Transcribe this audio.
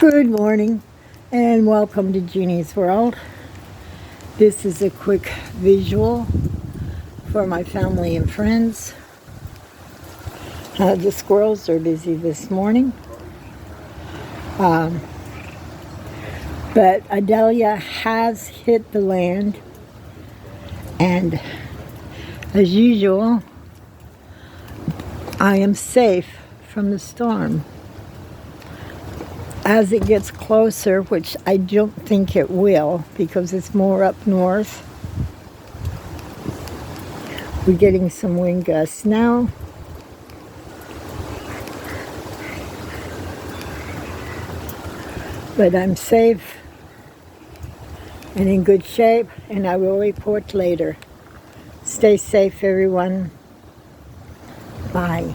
Good morning and welcome to Jeannie's World. This is a quick visual for my family and friends. The squirrels are busy this morning. But Adelia has hit the land, and as usual, I am safe from the storm. As it gets closer, which I don't think it will because it's more up north, we're getting some wind gusts now. But I'm safe and in good shape, and I will report later. Stay safe, everyone. Bye.